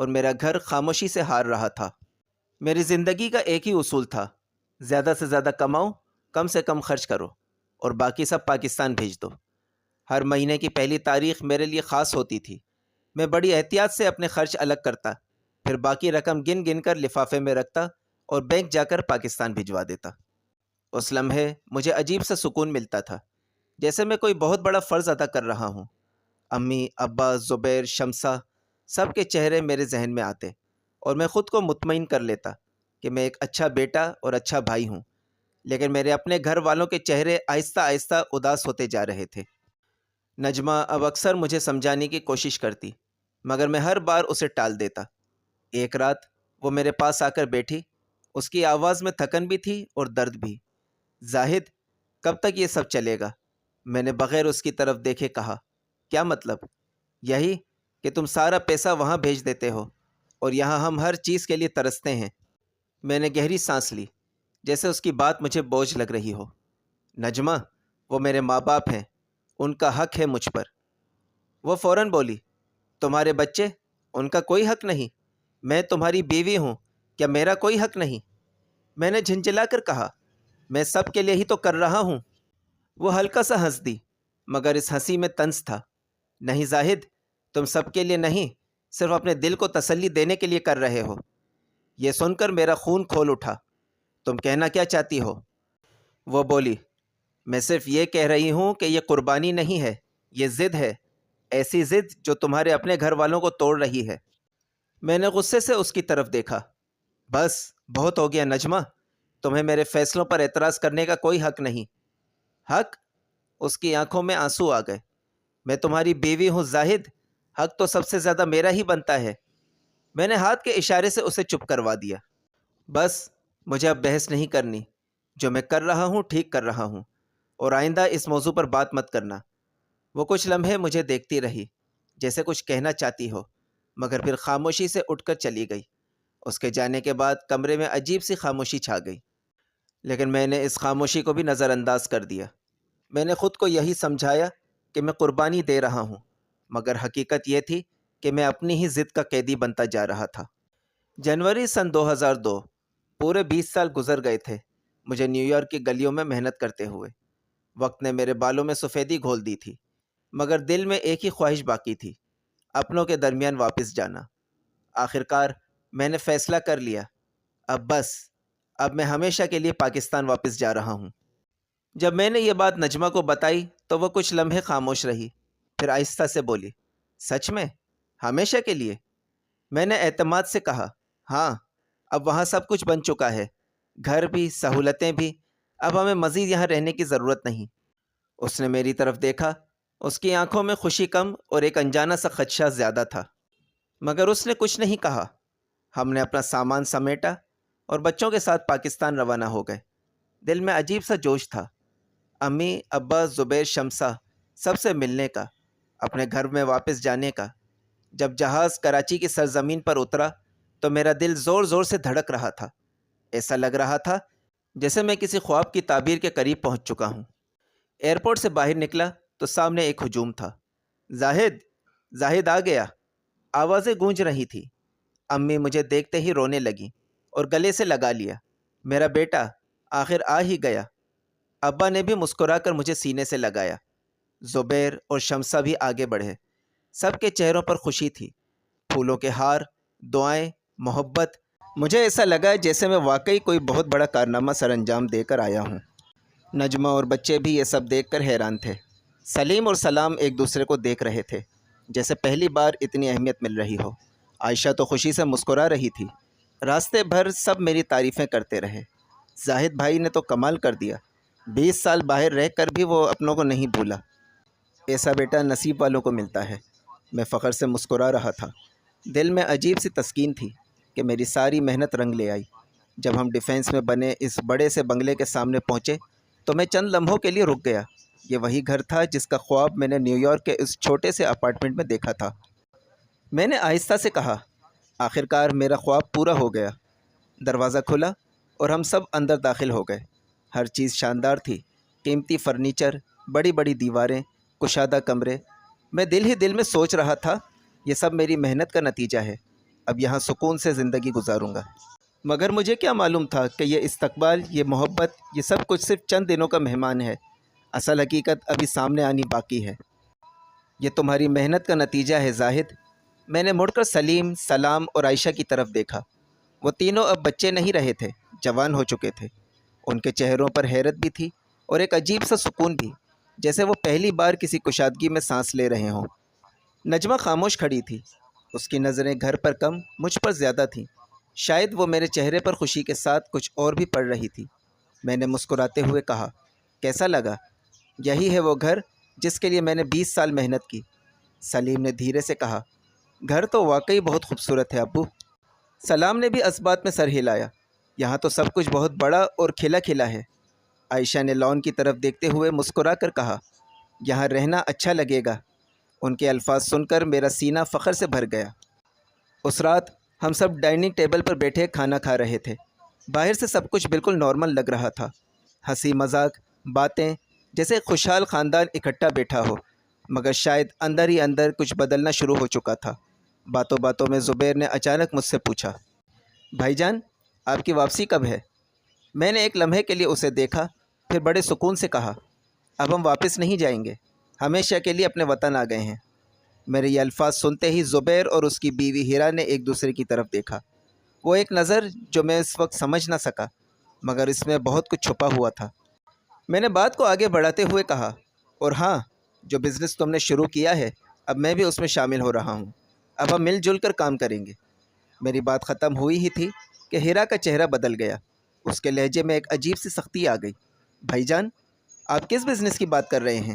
اور میرا گھر خاموشی سے ہار رہا تھا۔ میری زندگی کا ایک ہی اصول تھا، زیادہ سے زیادہ کماؤ، کم سے کم خرچ کرو اور باقی سب پاکستان بھیج دو۔ ہر مہینے کی پہلی تاریخ میرے لیے خاص ہوتی تھی۔ میں بڑی احتیاط سے اپنے خرچ الگ کرتا، پھر باقی رقم گن گن کر لفافے میں رکھتا اور بینک جا کر پاکستان بھجوا دیتا۔ اس لمحے مجھے عجیب سا سکون ملتا تھا، جیسے میں کوئی بہت بڑا فرض ادا کر رہا ہوں۔ امی، ابا، زبیر، شمسا، سب کے چہرے میرے ذہن میں آتے اور میں خود کو مطمئن کر لیتا کہ میں ایک اچھا بیٹا اور اچھا بھائی ہوں۔ لیکن میرے اپنے گھر والوں کے چہرے آہستہ آہستہ اداس ہوتے جا رہے تھے۔ نجمہ اب اکثر مجھے سمجھانے کی کوشش کرتی، مگر میں ہر بار اسے ٹال دیتا۔ ایک رات وہ میرے پاس آ کر بیٹھی، اس کی آواز میں تھکن بھی تھی اور درد بھی۔ زاہد، کب تک یہ سب چلے گا؟ میں نے بغیر اس کی طرف دیکھے کہا۔ کیا مطلب؟ یہی کہ تم سارا پیسہ وہاں بھیج دیتے ہو اور یہاں ہم ہر چیز کے لیے ترستے ہیں۔ میں نے گہری سانس لی، جیسے اس کی بات مجھے بوجھ لگ رہی ہو۔ نجمہ، وہ میرے ماں باپ ہیں، ان کا حق ہے مجھ پر۔ وہ فوراً بولی، تمہارے بچے؟ ان کا کوئی حق نہیں؟ میں تمہاری بیوی ہوں، کیا میرا کوئی حق نہیں؟ میں نے جھنجھلا کر کہا، میں سب کے لیے ہی تو کر رہا ہوں۔ وہ ہلکا سا ہنس دی، مگر اس ہنسی میں طنز تھا۔ نہیں زاہد، تم سب کے لیے نہیں، صرف اپنے دل کو تسلی دینے کے لیے کر رہے ہو۔ یہ سن کر میرا خون کھول اٹھا۔ تم کہنا کیا چاہتی ہو؟ وہ بولی، میں صرف یہ کہہ رہی ہوں کہ یہ قربانی نہیں ہے، یہ ضد ہے، ایسی ضد جو تمہارے اپنے گھر والوں کو توڑ رہی ہے۔ میں نے غصے سے اس کی طرف دیکھا۔ بس بہت ہو گیا نجمہ، تمہیں میرے فیصلوں پر اعتراض کرنے کا کوئی حق نہیں۔ حق؟ اس کی آنکھوں میں آنسو آ گئے۔ میں تمہاری بیوی ہوں زاہد، حق تو سب سے زیادہ میرا ہی بنتا ہے۔ میں نے ہاتھ کے اشارے سے اسے چپ کروا دیا۔ بس مجھے اب بحث نہیں کرنی، جو میں کر رہا ہوں ٹھیک کر رہا ہوں، اور آئندہ اس موضوع پر بات مت کرنا۔ وہ کچھ لمحے مجھے دیکھتی رہی، جیسے کچھ کہنا چاہتی ہو، مگر پھر خاموشی سے اٹھ کر چلی گئی۔ اس کے جانے کے بعد کمرے میں عجیب سی خاموشی چھا گئی، لیکن میں نے اس خاموشی کو بھی نظر انداز کر دیا۔ میں نے خود کو یہی سمجھایا کہ میں قربانی دے رہا ہوں، مگر حقیقت یہ تھی کہ میں اپنی ہی ضد کا قیدی بنتا جا رہا تھا۔ جنوری سن 2002، پورے 20 سال گزر گئے تھے مجھے نیو یارک کی گلیوں میں محنت کرتے ہوئے۔ وقت نے میرے بالوں میں سفیدی گھول دی تھی، مگر دل میں ایک ہی خواہش باقی تھی، اپنوں کے درمیان واپس جانا۔ آخرکار میں نے فیصلہ کر لیا، اب میں ہمیشہ کے لیے پاکستان واپس جا رہا ہوں۔ جب میں نے یہ بات نجمہ کو بتائی تو وہ کچھ لمحے خاموش رہی، پھر آہستہ سے بولی، سچ میں؟ ہمیشہ کے لیے؟ میں نے اعتماد سے کہا، ہاں، اب وہاں سب کچھ بن چکا ہے، گھر بھی، سہولتیں بھی، اب ہمیں مزید یہاں رہنے کی ضرورت نہیں۔ اس نے میری طرف دیکھا، اس کی آنکھوں میں خوشی کم اور ایک انجانا سا خدشہ زیادہ تھا، مگر اس نے کچھ نہیں کہا۔ ہم نے اپنا سامان سمیٹا اور بچوں کے ساتھ پاکستان روانہ ہو گئے۔ دل میں عجیب سا جوش تھا، امی، ابا، زبیر، شمسا، سب سے ملنے کا، اپنے گھر میں واپس جانے کا۔ جب جہاز کراچی کی سرزمین پر اترا تو میرا دل زور زور سے دھڑک رہا تھا۔ ایسا لگ رہا تھا جیسے میں کسی خواب کی تعبیر کے قریب پہنچ چکا ہوں۔ ایئرپورٹ سے باہر نکلا تو سامنے ایک ہجوم تھا۔ زاہد آ گیا، آوازیں گونج رہی تھی۔ امی مجھے دیکھتے ہی رونے لگی اور گلے سے لگا لیا، میرا بیٹا آخر آ ہی گیا۔ ابا نے بھی مسکرا کر مجھے سینے سے لگایا۔ زبیر اور شمسا بھی آگے بڑھے، سب کے چہروں پر خوشی تھی، پھولوں کے ہار، دعائیں، محبت۔ مجھے ایسا لگا جیسے میں واقعی کوئی بہت بڑا کارنامہ سر انجام دے کر آیا ہوں۔ نجمہ اور بچے بھی یہ سب دیکھ کر حیران تھے۔ سلیم اور سلام ایک دوسرے کو دیکھ رہے تھے، جیسے پہلی بار اتنی اہمیت مل رہی ہو۔ عائشہ تو خوشی سے مسکرا رہی تھی۔ راستے بھر سب میری تعریفیں کرتے رہے۔ زاہد بھائی نے تو کمال کر دیا، 20 سال باہر رہ کر بھی وہ اپنوں کو نہیں بھولا۔ ایسا بیٹا نصیب والوں کو ملتا ہے۔ میں فخر سے مسکرا رہا تھا۔ دل میں عجیب سی تسکین تھی کہ میری ساری محنت رنگ لے آئی۔ جب ہم ڈیفینس میں بنے اس بڑے سے بنگلے کے سامنے پہنچے تو میں چند لمحوں کے لیے رک گیا۔ یہ وہی گھر تھا جس کا خواب میں نے نیو یارک کے اس چھوٹے سے اپارٹمنٹ میں دیکھا تھا۔ میں نے آہستہ سے کہا، آخرکار میرا خواب پورا ہو گیا۔ دروازہ کھلا اور ہم سب اندر داخل ہو گئے۔ ہر چیز شاندار تھی، قیمتی فرنیچر، بڑی بڑی دیواریں، کشادہ کمرے۔ میں دل ہی دل میں سوچ رہا تھا، یہ سب میری محنت کا نتیجہ ہے۔ اب یہاں سکون سے زندگی گزاروں گا۔ مگر مجھے کیا معلوم تھا کہ یہ استقبال، یہ محبت، یہ سب کچھ صرف چند دنوں کا مہمان ہے۔ اصل حقیقت ابھی سامنے آنی باقی ہے۔ یہ تمہاری محنت کا نتیجہ ہے زاہد۔ میں نے مڑ کر سلیم، سلام اور عائشہ کی طرف دیکھا۔ وہ تینوں اب بچے نہیں رہے تھے، جوان ہو چکے تھے۔ ان کے چہروں پر حیرت بھی تھی اور ایک عجیب سا سکون بھی، جیسے وہ پہلی بار کسی کشادگی میں سانس لے رہے ہوں۔ نجمہ خاموش کھڑی تھی، اس کی نظریں گھر پر کم، مجھ پر زیادہ تھیں۔ شاید وہ میرے چہرے پر خوشی کے ساتھ کچھ اور بھی پڑھ رہی تھی۔ میں نے مسکراتے ہوئے کہا، کیسا لگا؟ یہی ہے وہ گھر جس کے لیے میں نے 20 سال محنت کی۔ سلیم نے دھیرے سے کہا، گھر تو واقعی بہت خوبصورت ہے ابو۔ سلام نے بھی اس بات میں سر ہلایا، یہاں تو سب کچھ بہت بڑا اور کھلا کھلا ہے۔ عائشہ نے لان کی طرف دیکھتے ہوئے مسکرا کر کہا، یہاں رہنا اچھا لگے گا۔ ان کے الفاظ سن کر میرا سینہ فخر سے بھر گیا۔ اس رات ہم سب ڈائننگ ٹیبل پر بیٹھے کھانا کھا رہے تھے۔ باہر سے سب کچھ بالکل نارمل لگ رہا تھا، ہنسی مذاق، باتیں، جیسے ایک خوشحال خاندان اکٹھا بیٹھا ہو۔ مگر شاید اندر ہی اندر کچھ بدلنا شروع ہو چکا تھا۔ باتوں باتوں میں زبیر نے اچانک مجھ سے پوچھا، بھائی جان آپ کی واپسی کب ہے؟ میں نے ایک لمحے کے لیے اسے دیکھا، پھر بڑے سکون سے کہا، اب ہم واپس نہیں جائیں گے، ہمیشہ کے لیے اپنے وطن آ گئے ہیں۔ میرے یہ الفاظ سنتے ہی زبیر اور اس کی بیوی ہیرا نے ایک دوسرے کی طرف دیکھا۔ وہ ایک نظر جو میں اس وقت سمجھ نہ سکا، مگر اس میں بہت کچھ چھپا ہوا تھا۔ میں نے بات کو آگے بڑھاتے ہوئے کہا، اور ہاں، جو بزنس تم نے شروع کیا ہے اب میں بھی اس میں شامل ہو رہا ہوں۔ اب ہم مل جل کر کام کریں گے۔ میری بات ختم ہوئی ہی تھی کہ ہیرا کا چہرہ بدل گیا۔ اس کے لہجے میں ایک عجیب سی سختی آ گئی۔ بھائی جان آپ کس بزنس کی بات کر رہے ہیں؟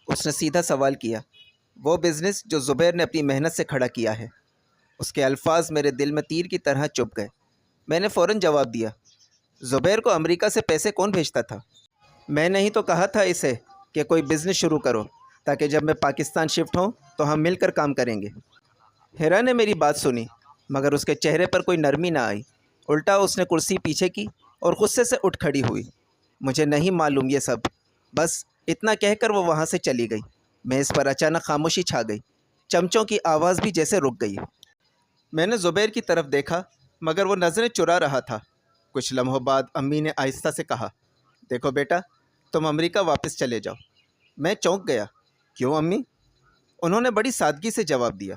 اس نے سیدھا سوال کیا۔ وہ بزنس جو زبیر نے اپنی محنت سے کھڑا کیا ہے۔ اس کے الفاظ میرے دل میں تیر کی طرح چبھ گئے۔ میں نے فوراً جواب دیا، زبیر کو امریکہ سے پیسے کون بھیجتا تھا؟ میں نے ہی تو کہا تھا اسے کہ کوئی بزنس شروع کرو تاکہ جب میں پاکستان شفٹ ہوں تو ہم مل کر کام کریں گے۔ ہیرا نے میری بات سنی، مگر اس کے چہرے پر کوئی نرمی نہ آئی۔ الٹا اس نے کرسی پیچھے کی اور غصے سے اٹھ کھڑی ہوئی۔ مجھے نہیں معلوم یہ سب، بس اتنا کہہ کر وہ وہاں سے چلی گئی۔ میز پر اچانک خاموشی چھا گئی، چمچوں کی آواز بھی جیسے رک گئی۔ میں نے زبیر کی طرف دیکھا، مگر وہ نظریں چرا رہا تھا۔ کچھ لمحوں بعد امی نے آہستہ سے کہا، دیکھو بیٹا تم امریکہ واپس چلے جاؤ۔ میں چونک گیا، کیوں امی؟ انہوں نے بڑی سادگی سے جواب دیا،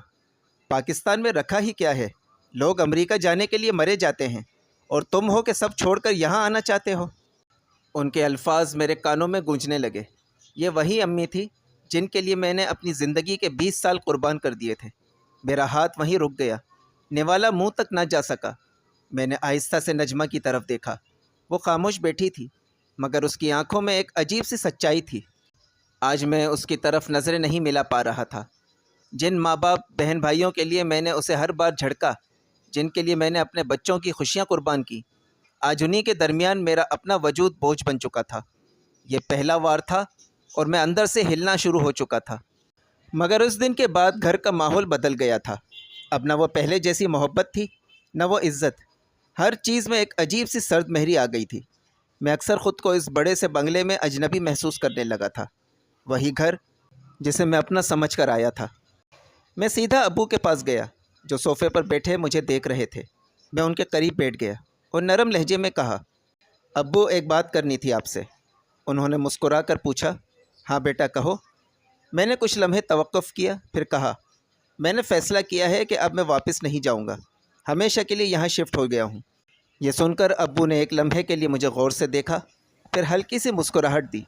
پاکستان میں رکھا ہی کیا ہے، لوگ امریکہ جانے کے لیے مرے جاتے ہیں، اور تم ہو کہ سب چھوڑ کر یہاں آنا چاہتے ہو۔ ان کے الفاظ میرے کانوں میں گونجنے لگے۔ یہ وہی امی تھی جن کے لیے میں نے اپنی زندگی کے 20 سال قربان کر دیے تھے۔ میرا ہاتھ وہیں رک گیا، نوالا منہ تک نہ جا سکا۔ میں نے آہستہ سے نجمہ کی طرف دیکھا۔ وہ خاموش بیٹھی تھی، مگر اس کی آنکھوں میں ایک عجیب سی سچائی تھی۔ آج میں اس کی طرف نظریں نہیں ملا پا رہا تھا۔ جن ماں باپ بہن بھائیوں کے لیے میں نے اسے ہر بار جھڑکا، جن کے لیے میں نے اپنے بچوں کی خوشیاں قربان کی، آج انہی کے درمیان میرا اپنا وجود بوجھ بن چکا تھا۔ یہ پہلا وار تھا اور میں اندر سے ہلنا شروع ہو چکا تھا۔ مگر اس دن کے بعد گھر کا ماحول بدل گیا تھا۔ اب نہ وہ پہلے جیسی محبت تھی، نہ وہ عزت۔ ہر چیز میں ایک عجیب سی سرد مہری آ گئی تھی۔ میں اکثر خود کو اس بڑے سے بنگلے میں اجنبی محسوس کرنے لگا تھا، وہی گھر جسے میں اپنا سمجھ کر آیا تھا۔ میں سیدھا ابو کے پاس گیا جو صوفے پر بیٹھے مجھے دیکھ رہے تھے۔ میں ان کے قریب بیٹھ گیا اور نرم لہجے میں کہا، ابو ایک بات کرنی تھی آپ سے۔ انہوں نے مسکرا کر پوچھا، ہاں بیٹا کہو۔ میں نے کچھ لمحے توقف کیا، پھر کہا، میں نے فیصلہ کیا ہے کہ اب میں واپس نہیں جاؤں گا، ہمیشہ کے لیے یہاں شفٹ ہو گیا ہوں۔ یہ سن کر ابو نے ایک لمحے کے لیے مجھے غور سے دیکھا، پھر ہلکی سی مسکراہٹ دی۔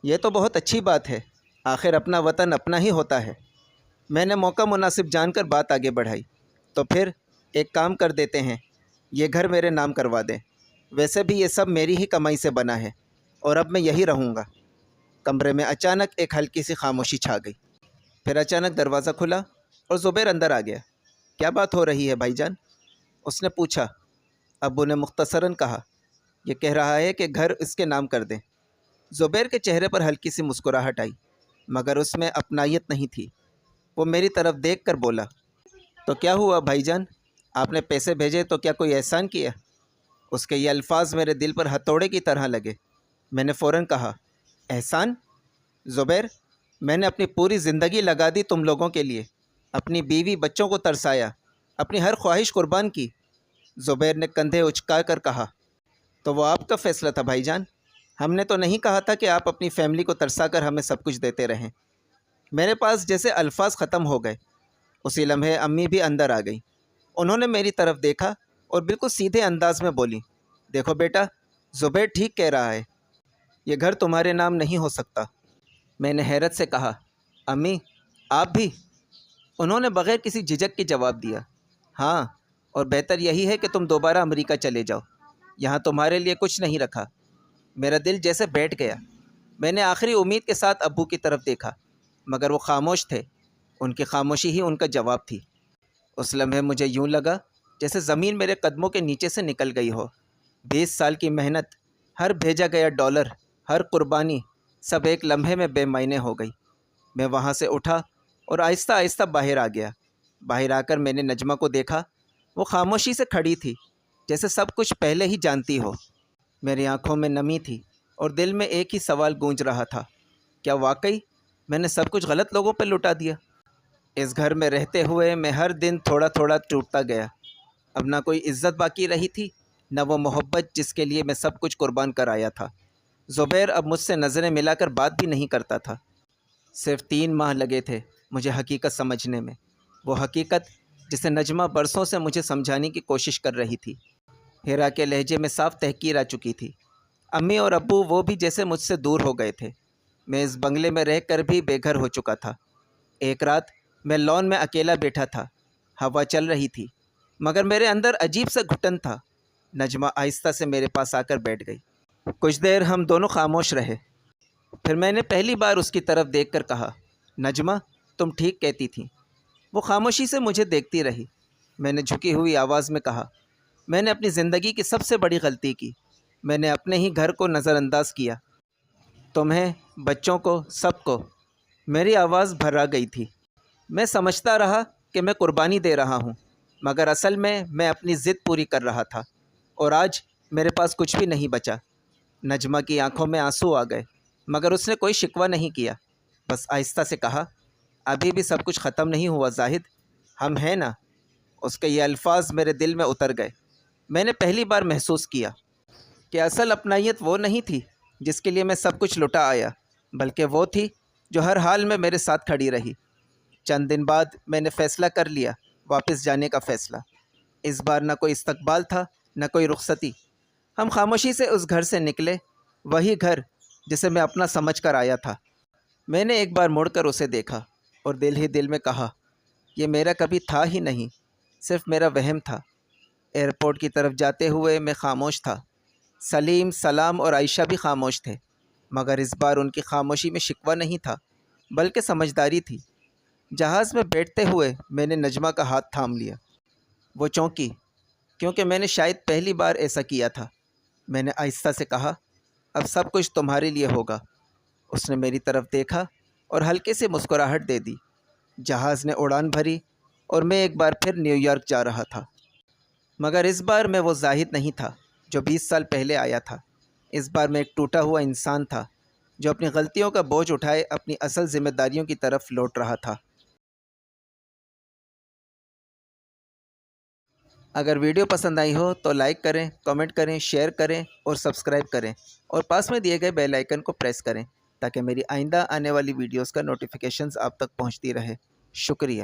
یہ تو بہت اچھی بات ہے، آخر اپنا وطن اپنا ہی ہوتا ہے۔ میں نے موقع مناسب جان کر بات آگے بڑھائی، تو پھر ایک کام کر دیتے ہیں، یہ گھر میرے نام کروا دیں۔ ویسے بھی یہ سب میری ہی کمائی سے بنا ہے، اور اب میں یہی رہوں گا۔ کمرے میں اچانک ایک ہلکی سی خاموشی چھا گئی۔ پھر اچانک دروازہ کھلا اور زبیر اندر آ گیا۔ کیا بات ہو رہی ہے بھائی جان؟ اس نے پوچھا۔ ابو نے مختصراً کہا، یہ کہہ رہا ہے کہ گھر اس کے نام کر دیں۔ زبیر کے چہرے پر ہلکی سی مسکراہٹ آئی، مگر اس میں اپنائیت نہیں تھی۔ وہ میری طرف دیکھ کر بولا، تو کیا ہوا بھائی جان؟ آپ نے پیسے بھیجے تو کیا کوئی احسان کیا؟ اس کے یہ الفاظ میرے دل پر ہتھوڑے کی طرح لگے۔ میں نے فوراً کہا، احسان؟ زبیر، میں نے اپنی پوری زندگی لگا دی تم لوگوں کے لیے، اپنی بیوی بچوں کو ترسایا، اپنی ہر خواہش قربان کی۔ زبیر نے کندھے اچکا کر کہا، تو وہ آپ کا فیصلہ تھا بھائی جان، ہم نے تو نہیں کہا تھا کہ آپ اپنی فیملی کو ترسا کر ہمیں سب کچھ دیتے رہیں۔ میرے پاس جیسے الفاظ ختم ہو گئے۔ اسی لمحے امی بھی اندر آ گئی۔ انہوں نے میری طرف دیکھا اور بالکل سیدھے انداز میں بولی، دیکھو بیٹا، زبیر ٹھیک کہہ رہا ہے، یہ گھر تمہارے نام نہیں ہو سکتا۔ میں نے حیرت سے کہا، امی آپ بھی؟ انہوں نے بغیر کسی جھجک کے جواب دیا، ہاں، اور بہتر یہی ہے کہ تم دوبارہ امریکہ چلے جاؤ، یہاں تمہارے لیے کچھ نہیں رکھا۔ میرا دل جیسے بیٹھ گیا۔ میں نے آخری امید کے ساتھ ابو کی طرف دیکھا، مگر وہ خاموش تھے۔ ان کی خاموشی ہی ان کا جواب تھی۔ اس لمحے مجھے یوں لگا جیسے زمین میرے قدموں کے نیچے سے نکل گئی ہو۔ 20 سال کی محنت، ہر بھیجا گیا ڈالر، ہر قربانی، سب ایک لمحے میں بے معنی ہو گئی۔ میں وہاں سے اٹھا اور آہستہ آہستہ باہر آ گیا۔ باہر آ کر میں نے نجمہ کو دیکھا۔ وہ خاموشی سے کھڑی تھی، جیسے سب کچھ پہلے ہی جانتی ہو۔ میری آنکھوں میں نمی تھی اور دل میں ایک ہی سوال گونج رہا تھا، کیا واقعی میں نے سب کچھ غلط لوگوں پہ لٹا دیا؟ اس گھر میں رہتے ہوئے میں ہر دن تھوڑا تھوڑا ٹوٹتا گیا۔ اب نہ کوئی عزت باقی رہی تھی، نہ وہ محبت جس کے لیے میں سب کچھ قربان کر آیا تھا۔ زبیر اب مجھ سے نظریں ملا کر بات بھی نہیں کرتا تھا۔ صرف 3 ماہ لگے تھے مجھے حقیقت سمجھنے میں، وہ حقیقت جسے نجمہ برسوں سے مجھے سمجھانے کی کوشش کر رہی تھی۔ ہیرا کے لہجے میں صاف تحقیر آ چکی تھی۔ امی اور ابو وہ بھی جیسے مجھ سے دور ہو گئے تھے۔ میں اس بنگلے میں رہ کر بھی بے گھر ہو چکا تھا۔ ایک رات میں لان میں اکیلا بیٹھا تھا۔ ہوا چل رہی تھی، مگر میرے اندر عجیب سا گھٹن تھا۔ نجمہ آہستہ سے میرے پاس آ کر بیٹھ گئی۔ کچھ دیر ہم دونوں خاموش رہے۔ پھر میں نے پہلی بار اس کی طرف دیکھ کر کہا، نجمہ تم ٹھیک کہتی تھیں۔ وہ خاموشی سے مجھے دیکھتی رہی۔ میں نے جھکی ہوئی آواز میں کہا، میں نے اپنی زندگی کی سب سے بڑی غلطی کی۔ میں نے اپنے ہی گھر کو نظر انداز کیا، تمہیں، بچوں کو، سب کو۔ میری آواز بھرا گئی تھی۔ میں سمجھتا رہا کہ میں قربانی دے رہا ہوں، مگر اصل میں اپنی ضد پوری کر رہا تھا، اور آج میرے پاس کچھ بھی نہیں بچا۔ نجمہ کی آنکھوں میں آنسو آ گئے، مگر اس نے کوئی شکوہ نہیں کیا، بس آہستہ سے کہا، ابھی بھی سب کچھ ختم نہیں ہوا زاہد، ہم ہیں نا۔ اس کے یہ الفاظ میرے دل میں اتر گئے۔ میں نے پہلی بار محسوس کیا کہ اصل اپنائیت وہ نہیں تھی جس کے لیے میں سب کچھ لٹا آیا، بلکہ وہ تھی جو ہر حال میں میرے ساتھ کھڑی رہی۔ چند دن بعد میں نے فیصلہ کر لیا، واپس جانے کا فیصلہ۔ اس بار نہ کوئی استقبال تھا، نہ کوئی رخصتی۔ ہم خاموشی سے اس گھر سے نکلے، وہی گھر جسے میں اپنا سمجھ کر آیا تھا۔ میں نے ایک بار مڑ کر اسے دیکھا اور دل ہی دل میں کہا، یہ میرا کبھی تھا ہی نہیں، صرف میرا وہم تھا۔ ایئرپورٹ کی طرف جاتے ہوئے میں خاموش تھا۔ سلیم، سلام اور عائشہ بھی خاموش تھے، مگر اس بار ان کی خاموشی میں شکوہ نہیں تھا، بلکہ سمجھداری تھی۔ جہاز میں بیٹھتے ہوئے میں نے نجمہ کا ہاتھ تھام لیا۔ وہ چونکی، کیونکہ میں نے شاید پہلی بار ایسا کیا تھا۔ میں نے آہستہ سے کہا، اب سب کچھ تمہارے لیے ہوگا۔ اس نے میری طرف دیکھا اور ہلکے سے مسکراہٹ دے دی۔ جہاز نے اڑان بھری اور میں ایک بار پھر نیو یارک جا رہا تھا، مگر اس بار میں وہ زاہد نہیں تھا جو 20 سال پہلے آیا تھا۔ اس بار میں ایک ٹوٹا ہوا انسان تھا جو اپنی غلطیوں کا بوجھ اٹھائے اپنی اصل ذمہ داریوں کی طرف لوٹ رہا تھا۔ اگر ویڈیو پسند آئی ہو تو لائک کریں، کمنٹ کریں، شیئر کریں اور سبسکرائب کریں، اور پاس میں دیے گئے بیل آئیکن کو پریس کریں تاکہ میری آئندہ آنے والی ویڈیوز کا نوٹیفیکیشنز آپ تک پہنچتی رہے۔ شکریہ۔